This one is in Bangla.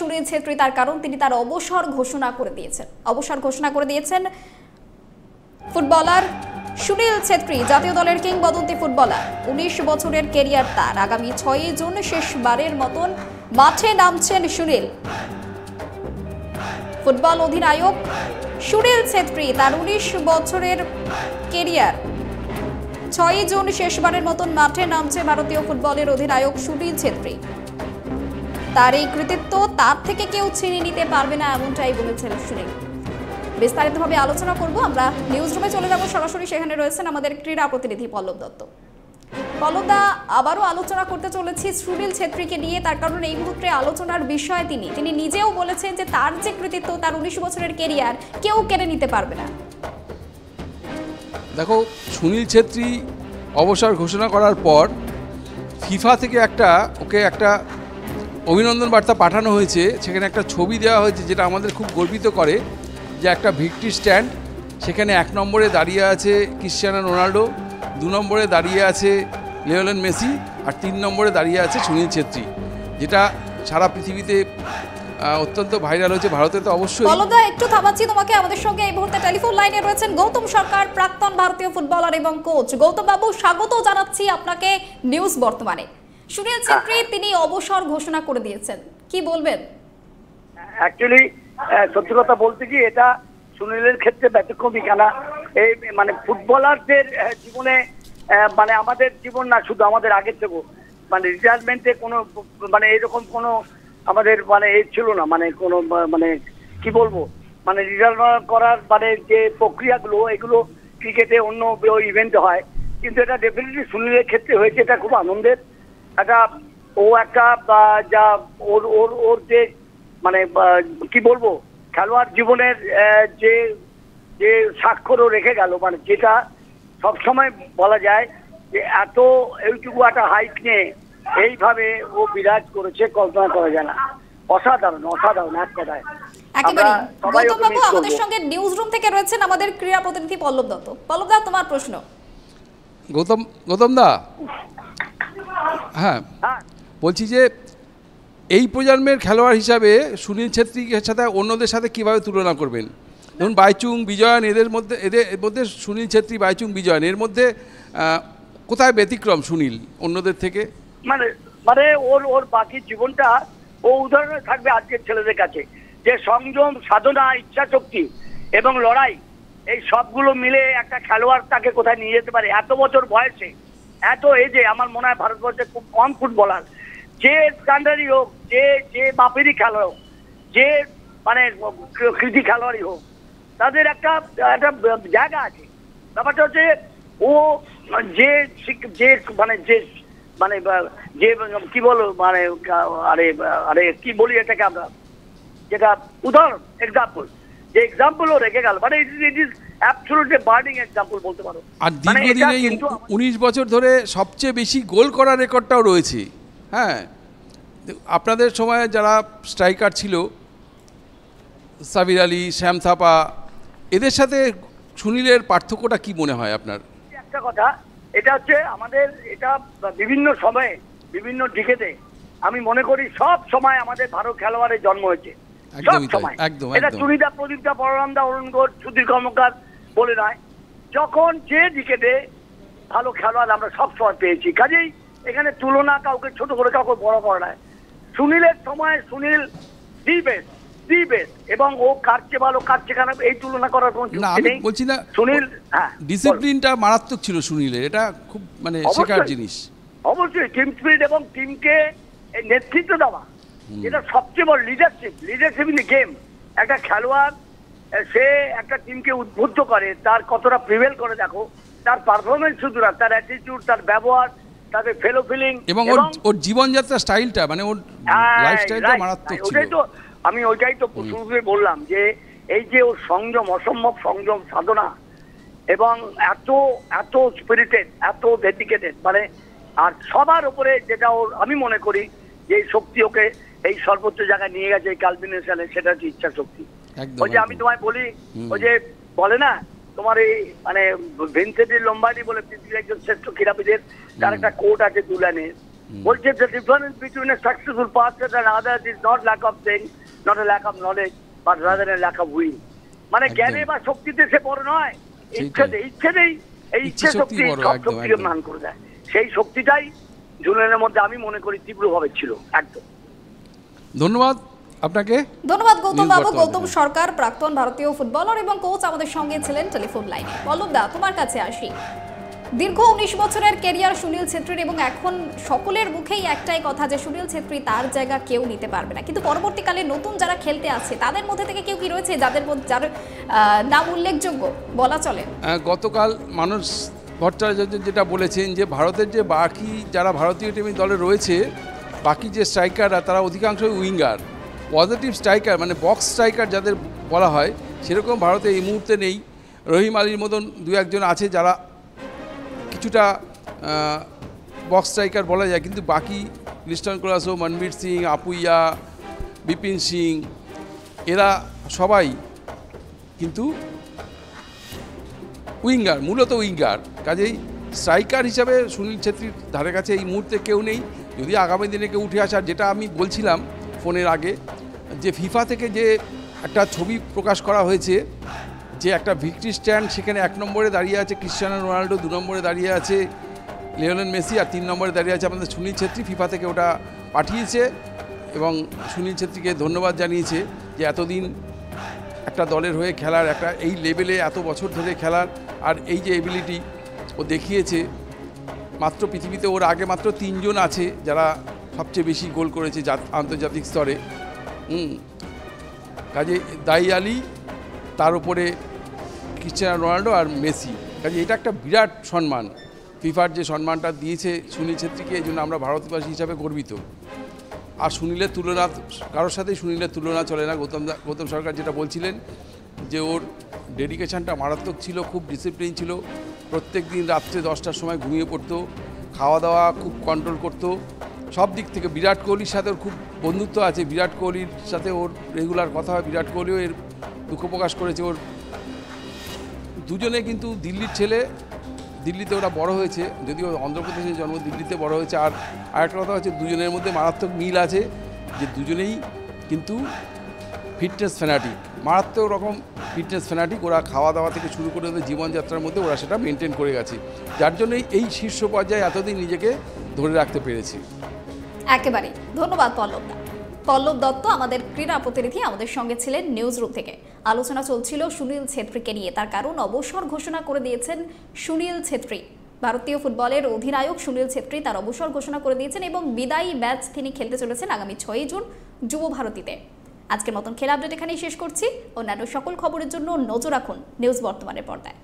সুনীল ছেত্রী তার কারণ তিনি তার অবসর ঘোষণা করে দিয়েছেন ফুটবলার সুনীল ছেত্রী জাতীয় দলের কিংবদন্তি ফুটবলার ১৯ বছরের ক্যারিয়ার তার আগামী ৬ জুন শেষবারের মতন মাঠে নামছেন সুনীল ফুটবল অধিনায়ক সুনীল ছেত্রী তার ১৯ বছরের ক্যারিয়ার ৬ জুন শেষবারের মতন মাঠে নামছে ভারতীয় ফুটবলের অধিনায়ক সুনীল ছেত্রী তার এই কৃতিত্ব তার থেকে কেউ ছিনিয়ে নিতে পারবে না এমনটাই বলেছেন সুনীল বিস্তারিতভাবে আলোচনা করব আমরা নিউজ রুমে চলে যাব সরাসরি সেখানে রয়েছেন আমাদের ক্রীড়া প্রতিনিধি পল্লব দত্ত পল্লবদা আবারও আলোচনা করতে চলেছি সুনীল ছেত্রীকে নিয়ে তার কারণ এই মুহূর্তে আলোচনার বিষয় তিনি নিজেও বলেছেন যে তার যে কৃতিত্ব তার ১৯ বছরের ক্যারিয়ার কেউ কেড়ে নিতে পারবে না দেখো সুনীল ছেত্রী অবসর ঘোষণা করার পর ফিফা থেকে ওকে একটা অভিনন্দন বার্তা পাঠানো হয়েছে সেখানে একটা ছবি দেওয়া হয়েছে যেটা আমাদের খুব গর্বিত করে যে একটা ভিক্টরি স্ট্যান্ড সেখানে ১ নম্বরে দাঁড়িয়ে আছে ক্রিশ্চিয়ানো রোনাল্ডো ২ নম্বরে দাঁড়িয়ে আছে লিওনেল মেসি আর ৩ নম্বরে দাঁড়িয়ে আছে সুনীল ছেত্রী যেটা সারা পৃথিবীতে অত্যন্ত ভাইরাল হয়েছে ভারতে তো অবশ্যই পল্লবদা একটু থামাচ্ছি তোমাকে আমাদের সঙ্গে এই মুহূর্তে টেলিফোন লাইনে রয়েছেন গৌতম সরকার প্রাক্তন ভারতীয় ফুটবলার এবং কোচ গৌতম বাবু স্বাগত জানাচ্ছি আপনাকে নিউজ বর্তমানে সুনীল ছেত্রী তিনি অবসর ঘোষণা করে দিয়েছেন কি বলবেন অ্যাকচুয়ালি সত্যি কথা বলতে কি এটা সুনীলের ক্ষেত্রে ব্যতিক্রমী খেলা এই মানে ফুটবলারদের জীবনে মানে আমাদের জীবন না শুধু আমাদের আগের থেকেও মানে রিটায়ারমেন্টে কোনো মানে এরকম কোনো আমাদের মানে এই ছিল না মানে কোনো মানে কি বলবো মানে রিটায়ার করার মানে যে প্রক্রিয়াগুলো এগুলো ক্রিকেটে অন্য ইভেন্টে হয় কিন্তু এটা ডেফিনেটলি সুনীলের ক্ষেত্রে হয়েছে এটা খুব আনন্দের একটা যা ওর যে মানে কি বলবো খেলোয়াড় জীবনের যে যে স্বাক্ষরও রেখে গেল মানে যেটা সবসময় বলা যায় যে এত এইটুকু একটা হাইট নিয়ে এইভাবে ও বিরাজ করেছে কল্পনা করা যায় না অসাধারণ এক কথায় একেবারে গৌতম বাবু আমাদের সঙ্গে নিউজ রুম থেকে রয়েছেন আমাদের ক্রীড়া প্রতিনিধি পল্লব দত্ত পল্লব দা তোমার প্রশ্ন গৌতম দা হ্যাঁ বলছি যে এই প্রজন্মের খেলোয়াড় হিসাবে সুনীল ছেত্রীর সাথে অন্যদের সাথে কিভাবে তুলনা করবেন ধরুন বাইচুং বিজয়ন এদের মধ্যে সুনীল ছেত্রী বাইচুং বিজয়ন এর মধ্যে কোথায় ব্যতিক্রম সুনীল অন্যদের থেকে মানে ওর বাকি জীবনটা ও উদাহরণে থাকবে আজকের ছেলেদের কাছে যে সংযম সাধনা ইচ্ছা শক্তি এবং লড়াই এই সবগুলো মিলে একটা খেলোয়াড় তাকে কোথায় নিয়ে যেতে পারে এত বছর বয়সে এত এজে আমার মনে হয় ভারতবর্ষে খুব কম ফুটবলার যে স্ট্যান্ডার্ডই হোক যে মাপেরই খেলোয়াড় হোক যে মানে কৃতি খেলোয়াড়ই হোক তাদের একটা জায়গা আছে ব্যাপারটা হচ্ছে ও যে মানে যে মানে যে কি বলো মানে আরে কি বলি এটাকে আমরা যেটা উদাহরণ এক্সাম্পল যে এক্সাম্পল ও রেখে গেল মানে it is absolutely burning example বলতে পারো আর দীর্ঘদিনে ১৯ বছর ধরে সবচেয়ে বেশি গোল করার রেকর্ডটাও রয়েছে হ্যাঁ আপনাদের সময়ে যারা স্ট্রাইকার ছিল সাবির আলী শ্যাম থাপা এদের সাথে সুনীলের পার্থক্যটা কি মনে হয় আপনার একটা কথা এটা হচ্ছে আমাদের এটা বিভিন্ন সময়ে বিভিন্ন দিকেতে আমি মনে করি সব সময় আমাদের ভারত খেলোয়াড়ের জন্ম হয়েছে সব সময় এটা চুনিদা প্রদীপদা বলরামদা অরুণ ঘোষ সুধীর কর্মকার বলে নয় যখন যে দিকেতে ভালো খেলোয়াড় আমরা সব সময় পেয়েছি কাজেই এখানে তুলনা কাউকে ছোট করে কাউকে বড় করা নয় সুনীলের সময় সুনীল দি বেস্ট এবং ও কাটছে ভালো কাটছে খারাপ এই তুলনা করার কোনো যুক্তি নেই বলছি না সুনীল ডিসিপ্লিনটা মারাত্মক ছিল সুনীলের এটা খুব মানে শেখার জিনিস অবশ্যই টিম স্পিরিট এবং টিমকে নেতৃত্ব দেওয়া এটা সবচেয়ে বড় লিডারশিপ ইন দ্য গেম একটা খেলোয়াড় সে একটা টিমকে উদ্বুদ্ধ করে তার কতটা প্রিভেল করে দেখো তার পারফরমেন্স শুধু না তার অ্যাটিটিউড তার ব্যবহার তাদের ফেলো ফিলিং এবং ওর জীবনযাত্রা স্টাইলটা মানে ওর লাইফস্টাইলটা মারাত্মক ছিল ওইটাই তো শুরুতে বললাম যে এই যে ওর সংযম অসম্ভব সংযম সাধনা এবং এত স্পিরিটেড এত ডেডিকেটেড মানে আর সবার উপরে যেটা ওর আমি মনে করি যে শক্তি ওকে এই সর্বোচ্চ জায়গায় নিয়ে গেছে এই কালবিনেশনে সেটা হচ্ছে ইচ্ছা শক্তি ওই যে আমি তোমায় বলি ওই যে বলে না তোমার এই মানে ভিনসেন্ট লম্বার্ডি বলে পৃথিবীর একজন শ্রেষ্ঠ ক্রীড়াবিদের তার একটা কোট আছে দুলানের বলছে the difference between a successful person and others is not lack of things, not a lack of knowledge, but rather a lack of will. মানে জ্ঞানে বা শক্তিতে সে বড় নয়, ইচ্ছেতেই এই ইচ্ছে শক্তি সব শক্তিকে মান করে দেয়। সেই শক্তিটাই জুনিয়রের মধ্যে আমি মনে করি তীব্রভাবে ছিল। একদম ধন্যবাদ আপনাকে। ধন্যবাদ গৌতম বাবু। গৌতম সরকার, প্রাক্তন ভারতীয় ফুটবলার এবং কোচ, আমাদের সঙ্গে ছিলেন টেলিফোন লাইনে। পল্লব দা, তোমার কাছে আসি। দীর্ঘ 19 বছরের ক্যারিয়ার সুনীল ছেত্রীর, এবং এখন সকলের মুখেই একটাই কথা যে সুনীল ছেত্রী তার জায়গা কেউ নিতে পারবে না, কিন্তু পরবর্তীকালে নতুন যারা খেলতে আছে তাদের মধ্যে থেকে কেউ কি রয়েছে যার নাম উল্লেখযোগ্য বলা চলে? গতকাল মানুষ ভট্টাচার্য যেটা বলেছেন যে ভারতের যে বাকি যারা ভারতীয় টিমের দলে রয়েছে, বাকি যে স্ট্রাইকাররা তারা অধিকাংশই উইঙ্গার, পজিটিভ স্ট্রাইকার মানে বক্স স্ট্রাইকার যাদের বলা হয় সেরকম ভারতে এই মুহূর্তে নেই। রহিম আলীর মতন দু একজন আছে যারা কিছুটা বক্স স্ট্রাইকার বলা যায়, কিন্তু বাকি লিস্টন কোলাসো, মনবীর সিং, আপুইয়া, বিপিন সিং, এরা সবাই কিন্তু উইঙ্গার, মূলত উইঙ্গার। কাজেই স্ট্রাইকার হিসাবে সুনীল ছেত্রীর ধারে কাছে এই মুহূর্তে কেউ নেই। যদি আগামী দিনে কেউ উঠে আসার, যেটা আমি বলছিলাম ফোনের আগে, যে ফিফা থেকে যে একটা ছবি প্রকাশ করা হয়েছে, যে একটা ভিক্টরি স্ট্যান্ড, সেখানে 1 নম্বরে দাঁড়িয়ে আছে ক্রিশ্চিয়ানো রোনাল্ডো, 2 নম্বরে দাঁড়িয়ে আছে লিওনেল মেসি, আর 3 নম্বরে দাঁড়িয়ে আছে আমাদের সুনীল ছেত্রী। ফিফা থেকে ওটা পাঠিয়েছে এবং সুনীল ছেত্রীকে ধন্যবাদ জানিয়েছে যে এতদিন একটা দলের হয়ে খেলার, একটা এই লেভেলে এত বছর ধরে খেলার, আর এই যে এবিলিটি ও দেখিয়েছে। মাত্র পৃথিবীতে ওর আগে মাত্র 3 জন আছে যারা সবচেয়ে বেশি গোল করেছে আন্তর্জাতিক স্তরে। কাজে দাই আলী, তার উপরে ক্রিশ্চিয়ানো রোনাল্ডো আর মেসি। কাজে এটা একটা বিরাট সম্মান, ফিফার যে সম্মানটা দিয়েছে সুনীল ছেত্রীকে, এই জন্য আমরা ভারতবাসী হিসাবে গর্বিত। আর সুনীলের তুলনা কারোর সাথেই সুনীলের তুলনা চলে না। গৌতম সরকার যেটা বলছিলেন যে ওর ডেডিকেশানটা মারাত্মক ছিল, খুব ডিসিপ্লিন ছিল, প্রত্যেক দিন রাত্রে 10টার সময় ঘুমিয়ে পড়তো, খাওয়া দাওয়া খুব কন্ট্রোল করতো, সব দিক থেকে। বিরাট কোহলির সাথে ওর খুব বন্ধুত্ব আছে, বিরাট কোহলির সাথে ওর রেগুলার কথা হয়। বিরাট কোহলিও এর দুঃখ প্রকাশ করেছে। ওর দুজনে কিন্তু দিল্লির ছেলে, দিল্লিতে ওরা বড় হয়েছে, যদিও অন্ধ্রপ্রদেশে জন্ম, দিল্লিতে বড় হয়েছে। আর আরেকটা কথা হচ্ছে দুজনের মধ্যে মারাত্মক মিল আছে, যে দুজনেই কিন্তু ফিটনেস ফ্যানাটিক, মারাত্মক রকম ফিটনেস ফ্যানাটিক। ওরা খাওয়া দাওয়া থেকে শুরু করে ওদের জীবনযাত্রার মধ্যে ওরা সেটা মেনটেন করে গেছে, যার জন্যই এই শীর্ষ পর্যায়ে এতদিন নিজেকে ধরে রাখতে পেরেছে। একেবারে ধন্যবাদ পল্লব দা। পল্লব দত্ত আমাদের ক্রীড়া প্রতিনিধি, আমাদের সঙ্গে ছিলেন নিউজ রুম থেকে। আলোচনা চলছিল সুনীল ছেত্রীকে নিয়ে। তার কারণ অবসর ঘোষণা করে দিয়েছেন সুনীল ছেত্রী। ভারতীয় ফুটবলের অধিনায়ক সুনীল ছেত্রী তার অবসর ঘোষণা করে দিয়েছেন এবং বিদায়ী ম্যাচ তিনি খেলতে চলেছেন আগামী 6 জুন যুব ভারতীতে। আজকের মতন খেলা আপডেট এখানেই শেষ করছি। অন্যান্য সকল খবরের জন্য নজর রাখুন নিউজ বর্তমানের পর্দায়।